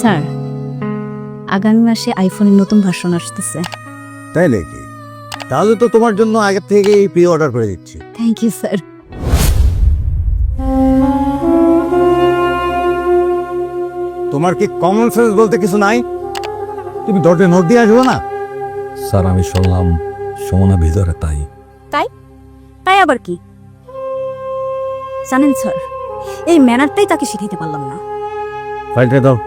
Sir, আগামী মাসে আইফোনের নতুন ভার্সন আসতেছে। তাই নাকি? তাহলে তো তোমার জন্য আগে থেকেই প্রি অর্ডার করে দিচ্ছি। Thank you sir. তোমার কি কমন সেন্স বলতে কিছু নাই? তুমি দরজা নোট দিয়ে আসবো না? স্যার আমি শুনলাম সুমনা ভিতরে, তাই তাই তাই আবার কি? জানেন স্যার, এই ম্যানারটাই তাকে শিখাইতে পারলাম না। ফাইলটা দাও।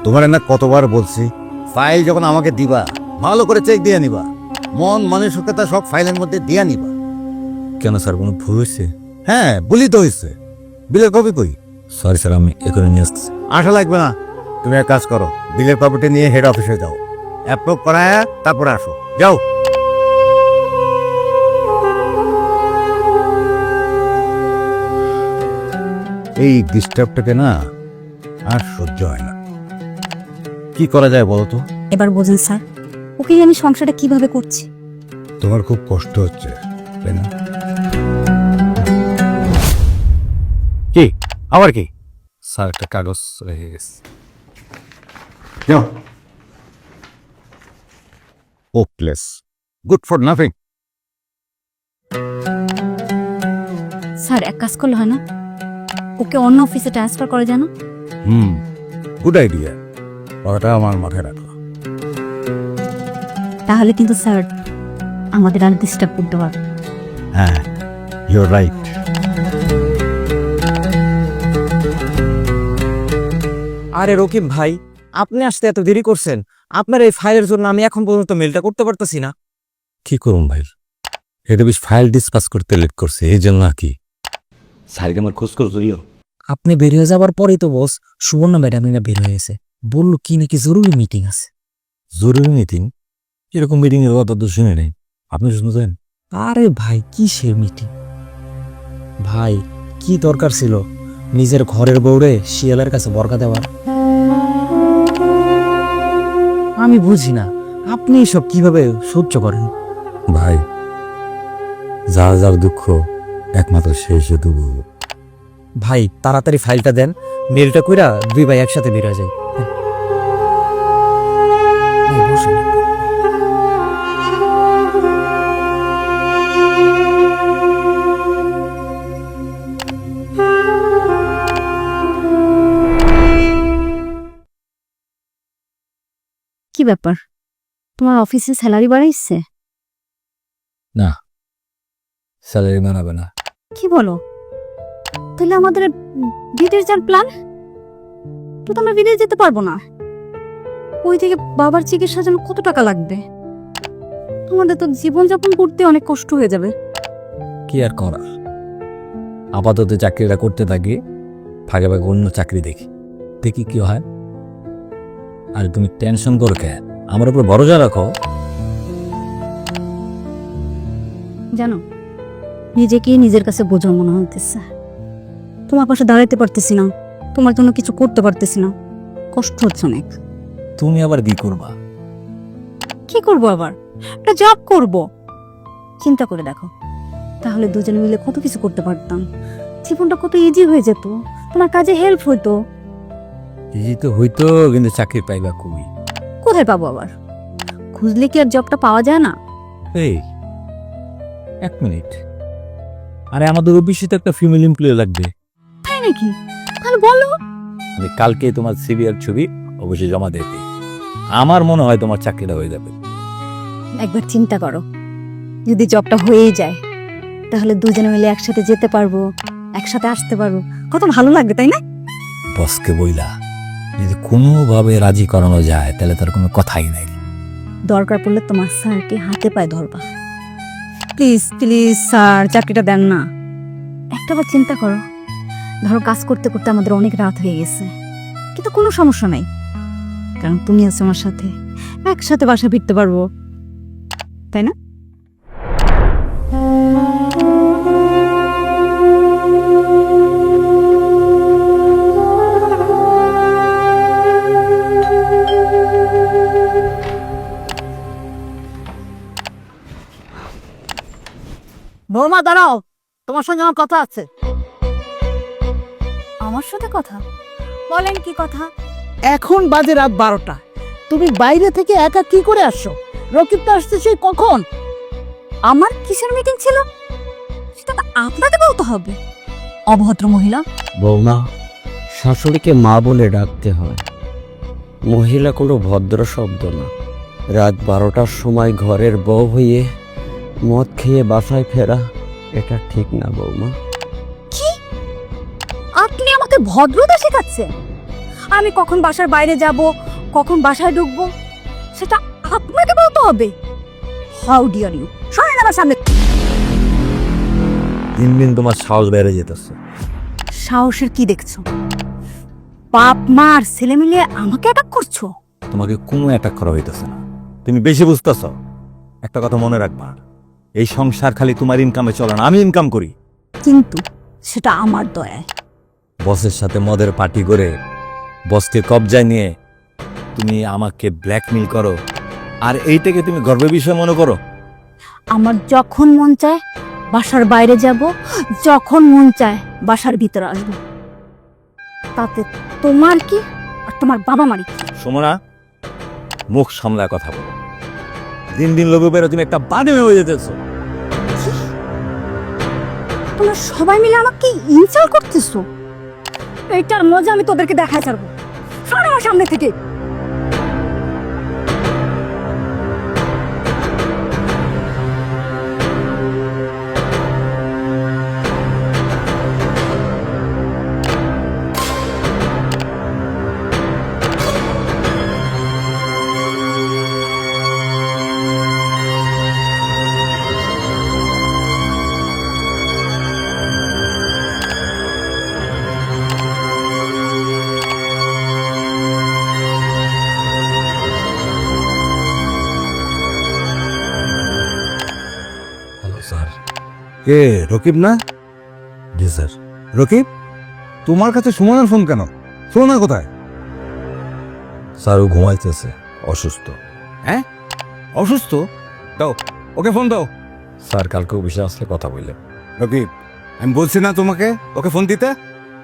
তোমার না কতবার বলছি, ফাইল যখন আমাকে দিবা ভালো করে চেক দিয়ে নিবা, মন মানসিকতা সব ফাইলের মধ্যে দিয়ে নিবা। কেন স্যার কোনো ভুল হয়েছে? হ্যাঁ, বলি তো হয়েছে। বিলের কপি কই? সরি স্যার, আমি এখানে নিয়ে আসছি। আসা লাগবে না, তুমি এক কাজ করো, বিলের কপিটা নিয়ে হেড অফিসে যাও, অ্যাপ্রুভ করায় তারপরে আসো। যাও। এই ডিস্টার্বটাকে না আর সহ্য হয় না। কি করা যায় বলো তো? এবার বোঝেন স্যার, ওকে আমি সংসারটা কিভাবে করছি। তোমার খুব কষ্ট হচ্ছে তাই না? কি আবার কি? স্যার একটা কাগজ রেখে গেছে। যাও। Hopeless, good for nothing. Sir, এক কাজ করলে হয় না? ওকে অন্য অফিসে ট্রান্সফার করে জানো? গুড আইডিয়া, ওটা আমার মাথায় রাখো। তাহলে কিন্তু স্যার আমাদের আর ডিস্টার্ব করতে পারবে। হ্যাঁ, ইউর রাইট। আরে রকিব ভাই, আপনি আসতে এত দেরি করছেন। আপনার এই ফাইলের জন্য আমি এখন পর্যন্ত মেলটা করতে পারতেছি না। কি করুন ভাই, এটা বেশ ফাইল ডিসপাস করতে লেট করছে, এই জন্য আর কি। স্যারকে আমার খোঁজ করো যদিও। আপনি বের হয়ে যাবার পরেই তো বস সুবর্ণা ম্যাডাম বের হয়েছে, বললো কি নাকি জরুরি মিটিং আছে। জরুরি মিটিং? এরকম মিটিং এর কথা তো শুনে নেই, আপনি শুনছেন? আরে ভাই, কিসের মিটিং? ভাই, কি দরকার ছিল নিজের ঘরের বউরে শিয়ালের কাছে বরকা দেওয়ার? আমি বুঝি না আপনি এসব কিভাবে সহ্য করেন। ভাই, যার যার দুঃখ একমাত্র শেষে দুঃখ। ভাই তাড়াতাড়ি ফাইলটা দেন, মেলটা কইরা দুই ভাই একসাথে বের হয়ে যায়। ভাই, বসেন। কি ব্যাপার, তোমার অফিসে স্যালারি বাড়াইছে? না, স্যালারি বাড়াবে না। কি বলো? তাহলে আমাদের বিদেশ যাওয়ার প্ল্যান? তো আমরা বিদেশ যেতে পারবো না। ওই থেকে বাবার চিকিৎসার জন্য কত টাকা লাগবে? আমাদের তো জীবনযাপন করতে অনেক কষ্ট হয়ে যাবে। কি আর করার, আপাতত চাকরিটা করতে থাকি, ফাঁকে ফাঁকে অন্য চাকরি দেখি, দেখি কি হয়। আর তুমি টেনশন করো কে? আমার উপর ভরসা রাখো। জানো, নিজেকেই নিজের কাছে বোঝা মনে হতেছে। তোমার পাশে দাঁড়াইতে পারতেছি না, তোমার জন্য কিছু করতে পারতেছি না, কষ্ট হচ্ছে অনেক। তুমি আবার কি করবা? কি করবো আবার? একটা জব করব। চিন্তা করে দেখো, তাহলে দুজনে মিলে কত কিছু করতে পারতাম, জীবনটা কত ইজি হয়ে যেত, তোমার কাজে হেল্প হইতো। ইজি তো হইতো, কিন্তু চাকরি পাইবা কই? কোথায় পাবো আবার? খুঁজলে কি আর জবটা পাওয়া যায় না? এই এক মিনিট, আরে আমাদের অফিসে তো একটা ফিমেল এমপ্লয়ি লাগবে। তাই নাকি? তাহলে বলো। আমি কালকে তোমার সিভি আর ছবি অবশ্যই জমা দেবে, আমার মনে হয় তোমার চাকরিটা হয়ে যাবে। একবার চিন্তা করো, যদি জবটা হয়েই যায় তাহলে দুজনে মিলে একসাথে যেতে পারবো, একসাথে আসতে পারবো, কত ভালো লাগবে তাই না? বসকে বইলা যদি কোনোভাবে রাজি করানো যায় তাহলে তার কোনো কথাই নাই। দরকার পড়লে তোমার স্যারকে হাতে পায়ে ধরবা। প্লিজ প্লিজ স্যার, চাকরিটা দেন না। একটাবার চিন্তা করো, ধরো কাজ করতে করতে আমাদের অনেক রাত হয়ে গেছে, কিন্তু কোনো সমস্যা নাই, কারণ তুমি আছো আমার সাথে, একসাথে বাসা ফিরতে পারবো, তাই না? বৌমা দাঁড়াও, তোমার সঙ্গে আমার কথা আছে। আমার সাথে কথা? বলেন কি কথা? এখন বাজে রাত 12টা, তুমি বাইরে থেকে একা কি করে আসছো? রকিব তো আসছে সেই কখন। আমার কিসের মিটিং ছিল সেটা তো আপনাকে বলতে হবে, অভদ্র মহিলা। বৌমা, শাশুড়িকে মা বলে ডাকতে হয়, মহিলা কোনো ভদ্র শব্দ না। রাত 12টার সময় ঘরের বউ হয়ে মদ খেয়ে বাসায় ফেরা এটা ঠিক না বৌমা। আপনি আমাকে ভদ্রতা শেখাচ্ছেন? আমি কখন বাসার বাইরে যাব, কখন বাসায় ঢুকবো সেটা আপনাকে বলতে হবে? How deer you! সরেন আমার সামনে। দিন দিন তোমার সাহস বেড়ে যেতেছে। সাহসের কি দেখছো? বাপ মার ছেলে মিলিয়ে আমাকে অ্যাটাক করছো। তোমাকে কোনো অ্যাটাক করা হইতেছে না, তুমি বেশি বুঝতেছ। একটা কথা মনে রাখবা, এই সংসার খালি তোমার ইনকামে চলে না, আমি ইনকাম করি। কিন্তু সেটা আমার দয়ায়। বসের সাথে মদের পার্টি করে বসকে কবজায় নিয়ে তুমি আমাকে ব্ল্যাকমেল করো, আর এইটাকে তুমি গর্বের বিষয় মনে করো। আমার যখন মন চায় বাসার বাইরে যাব, যখন মন চায় বাসার ভিতরে আসব, তাতে তোমার কি আর তোমার বাবা মারি কি? সুমনা, মুখ সামলায় কথা বলো। দিন দিন লোভে বেরো তুমি একটা বাদে হয়ে যেতেছ। তোমরা সবাই মিলে আমাকে ইনসাল্ট করতেছো। এইটার মজা আমি তোদেরকে দেখায় ছাড়বো। সরে আমার সামনে থেকে। Hello sir. কে? রকিব না? জি স্যার। রকিব, তোমার কাছে সুমনার ফোন কেন? সুমনা কোথায়? স্যার ও ঘুমাইতেছে, অসুস্থ। হ্যাঁ, অসুস্থ? দাও ওকে ফোন দাও। স্যার কালকে অফিসে আসলে কথা বললেন। রকিব, আমি বলছি না তোমাকে ওকে ফোন দিতে?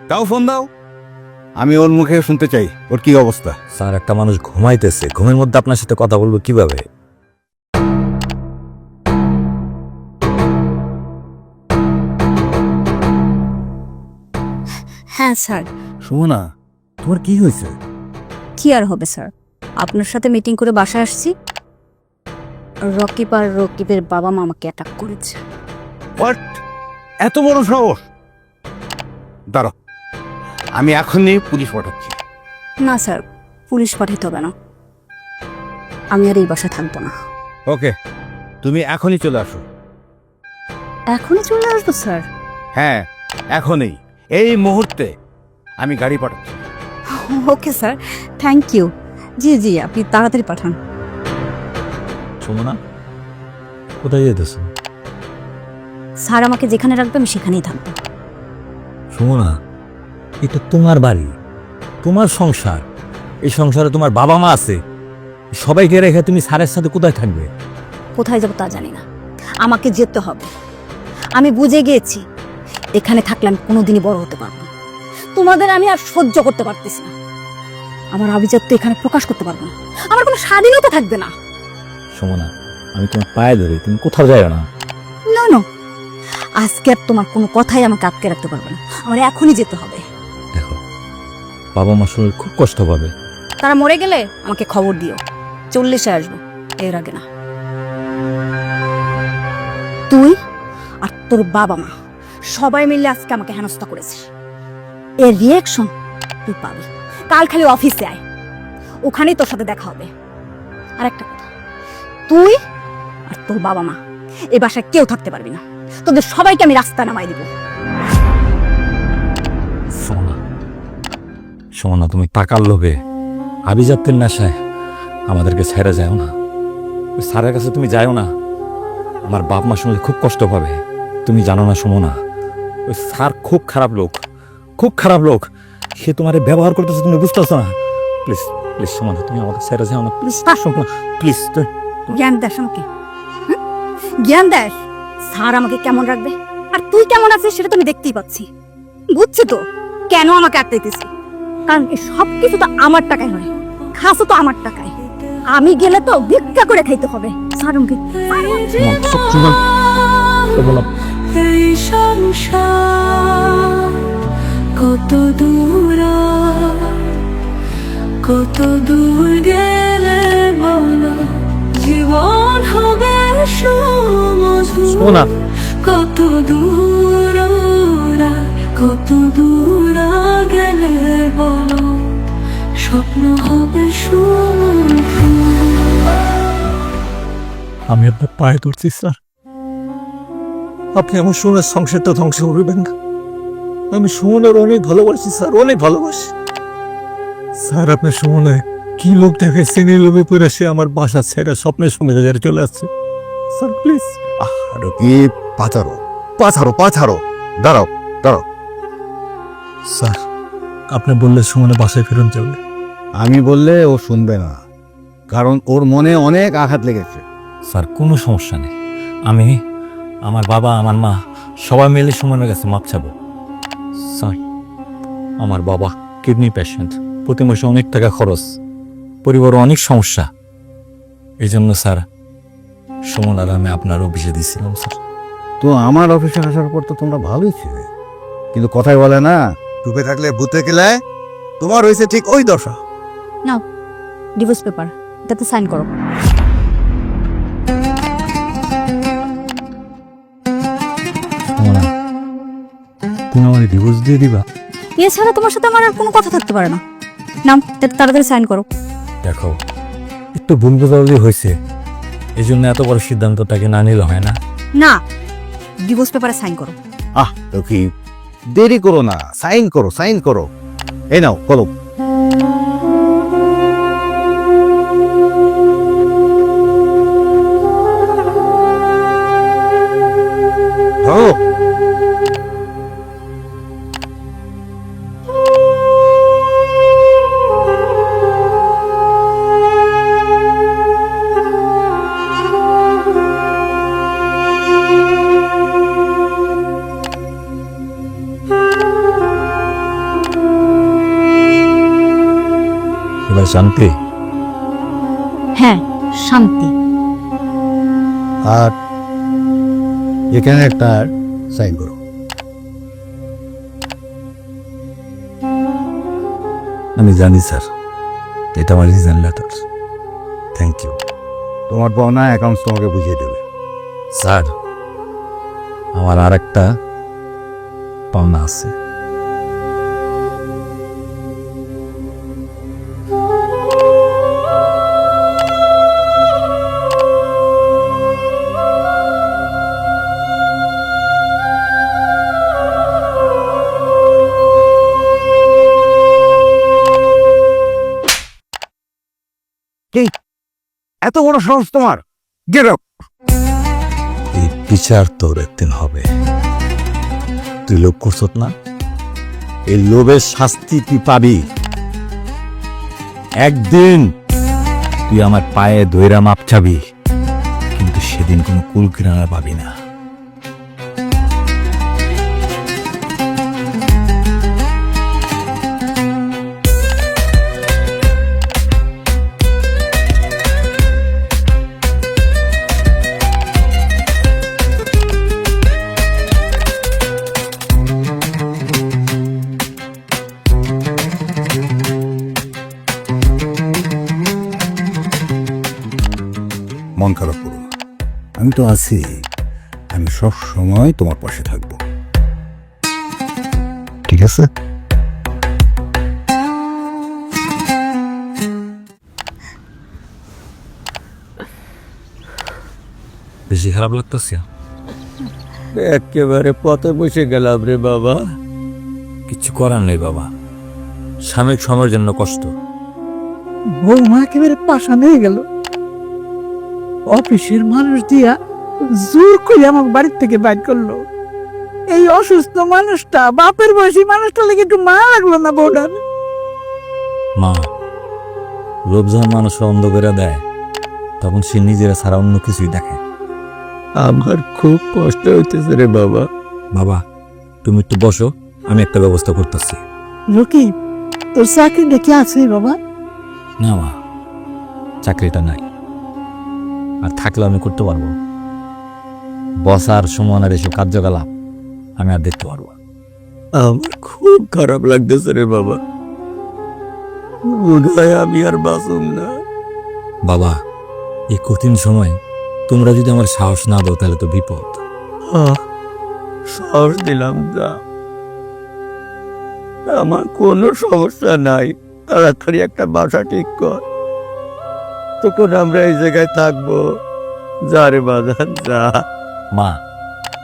দাও ফোন দাও, আমি ওর মুখে শুনতে চাই ওর কি অবস্থা। স্যার একটা মানুষ ঘুমাইতেছে, ঘুমের মধ্যে আপনার সাথে কথা বলবো কিভাবে? হ্যাঁ স্যার। সুমনা, তোমার কি হয়েছে? কি আর হবে স্যার, আপনার সাথে মিটিং করে বাসায় আসছি, রকিব আর রকিবের বাবা মা আমাকে অ্যাটাক করেছে। হোয়াট? এত বড় সাহস! দাঁড়াও, আমি এখনই পুলিশ পাঠাচ্ছি। না স্যার, পুলিশ পাঠাতে হবে না, আমি আর এই বাসায় থাকবো না। ওকে, তুমি এখনই চলে আসো। এখনই চলে আসবো স্যার? হ্যাঁ, এখনই, এই মুহূর্তে আমি গাড়ি পাঠাচ্ছি। Okay sir, thank you. জি জি, আপনি তাড়াতাড়ি পাঠান। সুমনা, কোথায় যেতেছ? স্যার আমাকে যেখানে রাখবে আমি সেখানেই থাকবো। সুমনা, এটা তোমার বাড়ি, তোমার সংসার। এই সংসারে তোমার বাবা মা আছে, সবাইকে রেখে তুমি স্যারের সাথে কোথায় থাকবে? কোথায় যাবো তা জানি না, আমাকে যেতে হবে। আমি বুঝে গিয়েছি এখানে থাকলে আমি কোনোদিনই বড় হতে পারবো না। তোমাদের আমি আর সহ্য করতে পারতেছি না। আমার আভিজাত্য এখানে প্রকাশ করতে পারবো না, আমার কোনো স্বাধীনতা থাকবে না। সুমনা, আমি তোমার পায়ে ধরি, তুমি কোথাও যাও না। না না, আজকে আর তোমার কোনো কথাই আমাকে আটকে রাখতে পারবে না, আমার এখনই যেতে হবে। দেখো, বাবা মা শরীর খুব কষ্ট পাবে। তারা মরে গেলে আমাকে খবর দিও, 40-এ আসবো, এর আগে না। তুই আর তোর বাবা মা সবাই মিলে আজকে আমাকে হেনস্থা করেছিস, এর রিয়েকশন তুই পাবি। কাল খালি অফিসে আয়, ওখানেই তোর সাথে দেখা হবে। আর একটা কথা, তুই আর তোর বাবা মা এ বাসায় কেউ থাকতে পারবি না, তোদের সবাইকে আমি রাস্তা নামাই দিব। সুমনা, সুমনা, তুমি টাকার লোভে, আভিজাত্যের নেশায় আমাদেরকে ছেড়ে যাও না। ওই স্যারের কাছে তুমি যাও না, আমার বাপ মা শুনলে খুব কষ্ট পাবে। তুমি জানো না সুমনা, ওই স্যার খুব খারাপ লোক, খুব খারাপ লোক। সে তোমার ব্যবহার করতেছে, তুমি বুঝতেছো না। প্লিজ প্লিজ সুমনা, তুমি আমাকে ছেড়ে যাও না প্লিজ। সুমনা প্লিজ। জ্ঞান দেশ আমাকে, জ্ঞান দেশ। স্যার আমাকে কেমন রাখবে আর তুই কেমন আছিস সেটা তো আমি দেখতেই পাচ্ছি। বুঝছি তো কেন আমাকে আটকাইতেছি, কারণ এই সব কিছু তো আমার টাকায় হয়, খাসও তো আমার টাকায়। আমি গেলে তো ভিক্ষা করে খাইতে হবে। স্যার আমাকে এই সংসার কত দূর, কত দূর গেলে বলো জীবন হবে শোনা। কত দূর, কত দূর গেলে বলো স্বপ্ন হবে আমি আপনার পায়ে ধরছি স্যার, আপনি আমার সোনার সংসারটা ধ্বংস করবেন না। আমি সুমনের অনেক ভালোবাসি স্যার, অনেক ভালোবাসি স্যার। আপনার সুমনে কি লোক দেখে শ্রেণী লোভে পড়ে সে আমার বাসা ছেড়ে স্বপ্নের সঙ্গে চলে আসছে স্যার, প্লিজ। রকিব, পাছাড়ো পাছাড়ো পাছাড়ো, দাঁড়াও দাঁড়াও। স্যার আপনি বললে সুমনে বাসায় ফেরত যাবে। আমি বললে ও শুনবে না, কারণ ওর মনে অনেক আঘাত লেগেছে। স্যার কোনো সমস্যা নেই, আমি, আমার বাবা, আমার মা সবাই মিলে সুমনের কাছে মাপ চাবো। স্যার আমার বাবা কিডনি পেশেন্ট, প্রতি মাসে অনেক টাকা খরচ, পরিবারে অনেক সমস্যা, এই জন্য স্যার সুমন আর আমি আপনার অফিসে দিয়েছিলাম স্যার। তো আমার অফিসে আসার পর তো তোমরা ভালোই ছিলে, কিন্তু কথাই বলে না, চুপে থাকলে ভূতে গেলায়। তোমার হয়েছে ঠিক ওই দশা। নাও ডিভোর্স পেপার, এটাতে সাইন করো। সুমনা, তুমি আমার ডিভোর্স দিয়ে দিবা? এছাড়া তোমার সাথে আমার আর কোনো কথা থাকতে পারে না। নাও এটাতে তাড়াতাড়ি সাইন করো। দেখো একটু ভুল বোঝাবুঝি হয়েছে, এই জন্য এত বড় সিদ্ধান্তটাকে না নিলে হয় না। না, ডিভোর্স পেপারে সাইন করো। রকিব, দেরি করো না, সাইন করো সাইন করো। এই নাও কলম। ধরো। এবার শান্তি। হ্যাঁ, শান্তি। আর এখানে একটা সাইন করো। আমি জানি স্যার, এটা আমার রিজাইন লেটার। থ্যাংক ইউ তোমার পাওনা অ্যাকাউন্টস তোমাকে বুঝিয়ে দেবে। স্যার। আমার আর একটা পাওনা আছে। এত বড় সাহস তোমার! Get out! এই বিচার তোর একদিন হবে। তুই লোভ করছ না, এই লোভের শাস্তি তুই পাবি একদিন। তুই আমার পায়ে ধইরা মাপ চাবি, কিন্তু সেদিন কোনো কুল কিনারা পাবি না। মন খারাপ করো না, আমি তো আছি। আমি সব সময় তোমার পাশে থাকবো, ঠিক আছে? বেশি খারাপ লাগতেছে? একেবারে পথে বসে গেলাম রে বাবা। কিছু করার নেই বাবা, সাময়িক সময়ের জন্য কষ্ট। বৌমা একেবারে পাশা নিয়ে গেল। অফিসের মানুষ দিয়া জোর করে আমার বাড়ির থেকে বাইর করলো। এই অসুস্থ মানুষটা, বাপের বয়সী মানুষটা লেগে একটু মায়া লাগলো না বউটার? মা, লোভ যখন মানুষ অন্ধ করে দেয়, তখন সে নিজেরা ছাড়া অন্য কিছুই দেখে। আমার খুব কষ্ট হইতেছে রে বাবা। বাবা তুমি একটু বসো, আমি একটা ব্যবস্থা করতেছি। রকিব, তোর চাকরি দেখে আছে বাবা? না মা, চাকরিটা নাই, আর থাকলে আমি করতে পারবো। বসার সমানের এসব কার্যকলাপ আমি আর দেখতে পারবো না। আমার খুব খারাপ লাগতেছে রে বাবা, মনে হয় আমি আর বাঁচুম না। বাবা এই কঠিন সময় তোমরা যদি আমার সাহস না দাও তাহলে তো বিপদ। সাহস দিলাম, যা, আমার কোনো সমস্যা নাই, তাড়াতাড়ি একটা বাসা ঠিক কর, তখন আমরা এই জায়গায় থাকবো। যা রে বাজান, যা। মা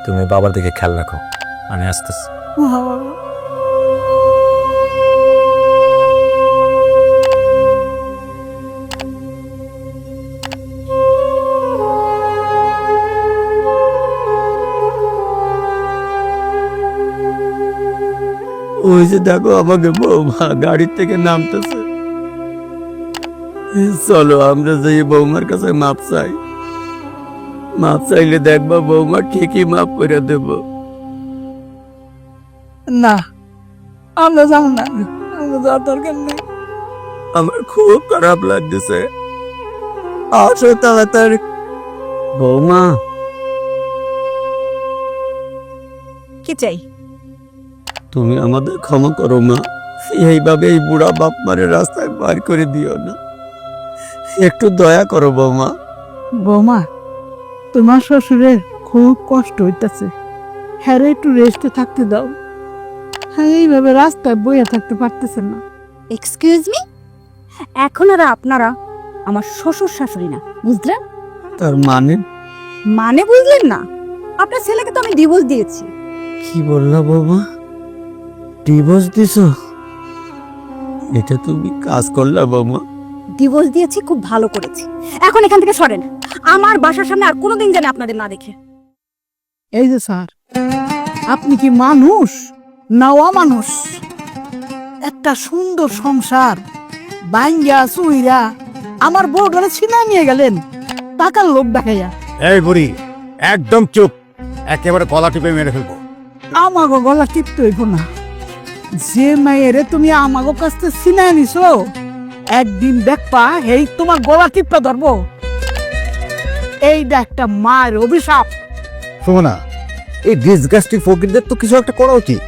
তুমি বাবার দিকে খেয়াল রাখো, আমি আসতেছি। ওই যে দেখো আমাকে বৌমা গাড়ির থেকে নামতেছে। চলো আমরা যাই বৌমার কাছে মাপ চাই, মাপ চাইলে দেখবা বৌমা ঠিকই মাপ করে দেব। না, আমরা যাবো না, আমরা যাওয়ার দরকার নেই। আমার খুব খারাপ লাগতেছে, আসো তাড়াতাড়ি। বৌমা, কি চাই? তুমি আমাদের ক্ষমা করো মা, এইভাবে এই বুড়া বাপ মারে রাস্তায় বার করে দিও না, একটু দয়া করো বৌমা। বৌমা, তোমার শ্বশুরের খুব কষ্ট হইতাছে, হ্যাঁ একটু রেস্টে থাকতে দাও। হ্যাঁ এইভাবে রাস্তায় বইয়া থাকতে পারতেছে না। এক্সকিউজ মি, এখন আর আপনারা আমার শ্বশুর শাশুড়ি না, বুঝলেন? তার মানে মানে বুঝলেন না? আপনার ছেলেকে তো আমি ডিভোর্স দিয়েছি। কি বললা বৌমা? ডিভোর্স দিছ? এটা তুমি কাজ করলা বৌমা? ডিভোর্স দিয়েছি, খুব ভালো করেছি। এখন এখান থেকে সরেন, আমার বাসার সামনে আর কোনোদিন যেন আপনাদের না দেখে। এই যে স্যার, আপনি কি মানুষ না অমানুষ? একটা সুন্দর সংসার বাইঙ্গা চুইরা আমার বউটারে ছিনা নিয়ে গেলেন টাকার লোভ দেখাইয়া। এই বুড়ি, একদম চুপ, একেবারে গলা টিপে মেরে ফেলবো। আমাগো গলা টিপতে হইব না। যে মায়েরে তুমি আমাগো কাছে ছিনা নিছো, একদিন দেখবা এই তোমার গলা টিপটা ধরবো। এইটা একটা মায়ের অভিশাপ। শোনা, এই ডিসগাস্টিং ফকিরদের তো কিছু একটা করা উচিত।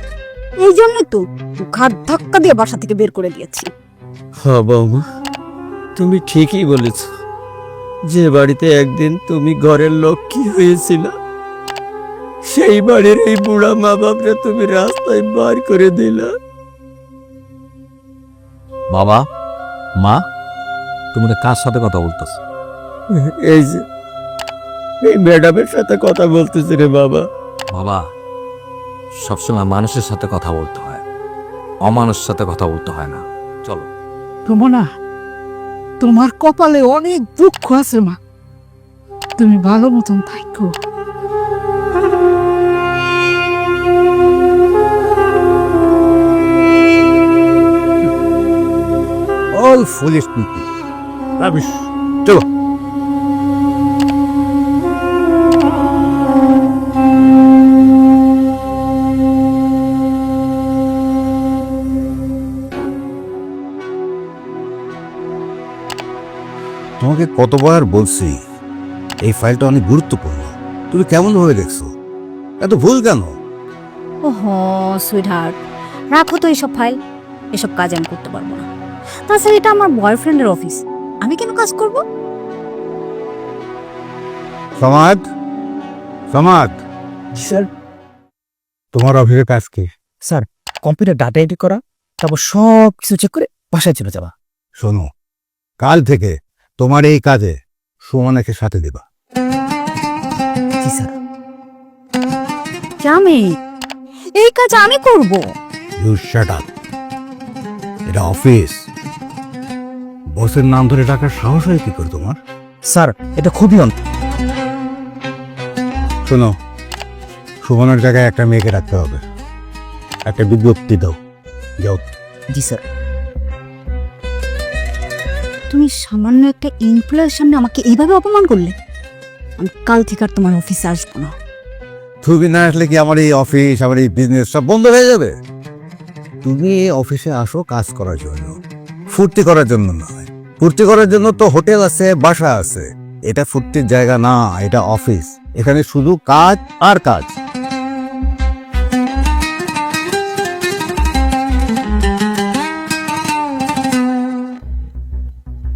এই জন্যই তো ঘাট ধাক্কা দিয়ে বাসা থেকে বের করে দিয়েছি। হ্যাঁ বৌমা, তুমি ঠিকই বলেছ। যে বাড়িতে একদিন তুমি ঘরের লক্ষ্মী হয়েছিল, সেই বাড়ির এই বুড়া মা বাপরে তুমি রাস্তায় বার করে দিলা। বাবা, মা, তোমরা কার সাথে কথা বলতেছো? এই যে এই ম্যাডামের সাথে কথা বলতেছি রে বাবা। বাবা, সবসময় মানুষের সাথে কথা বলতে হয়, অমানুষের সাথে কথা বলতে হয় না। চলো। তোমরা, তোমার কপালে অনেক দুঃখ আছে মা, তুমি ভালো মতন থাকো। All foolish people, rubbish. চলো। তোমাকে কতবার বলছি এই ফাইলটা অনেক গুরুত্বপূর্ণ, তুমি কেমন ভাবে দেখছো? এত ভুল কেন? ওহো সুইটহার্ট, রাখো তো এইসব ফাইল, এসব কাজ আমি করতে পারবো না। তাছাড়া এটা আমার বয়ফ্রেন্ডের অফিস, আমি কেন কাজ করব? সমাদ, সমাদ, স্যার, তোমার অফিসের কাজ কি? স্যার কম্পিউটার ডাটা এন্ট্রি করা, তারপর সব কিছু চেক করে বাসায় চলে যাওয়া। শোনো, কাল থেকে তোমার এই কাজে সুমনাকে সাথে দিবা। জি স্যার। জামি, এই কাজ আমি করব। ইউ শাট আপ, এটা অফিস। বসের নাম ধরে ডাকার সাহস হয় কি করে তোমার? স্যার এটা খুবই শোনো, সুমনের জায়গায় একটা মেয়েকে রাখতে হবে, একটা বিজ্ঞপ্তি দাও, যাও। জি স্যার। তুমি সামান্য একটা এমপ্লয়ের সামনে আমাকে এইভাবে অপমান করলে? আমি কাল থেকে আর তোমার অফিসে আসবো না। তুমি না আসলে কি আমার এই অফিস, আমার এই বিজনেস সব বন্ধ হয়ে যাবে? তুমি এই অফিসে আসো কাজ করার জন্য, ফুর্তি করার জন্য নয়। ফুর্তি করার জন্য তো হোটেল আছে, বাসা আছে। এটা ফুর্তির জায়গা না, এটা অফিস। এখানে শুধু কাজ আর কাজ।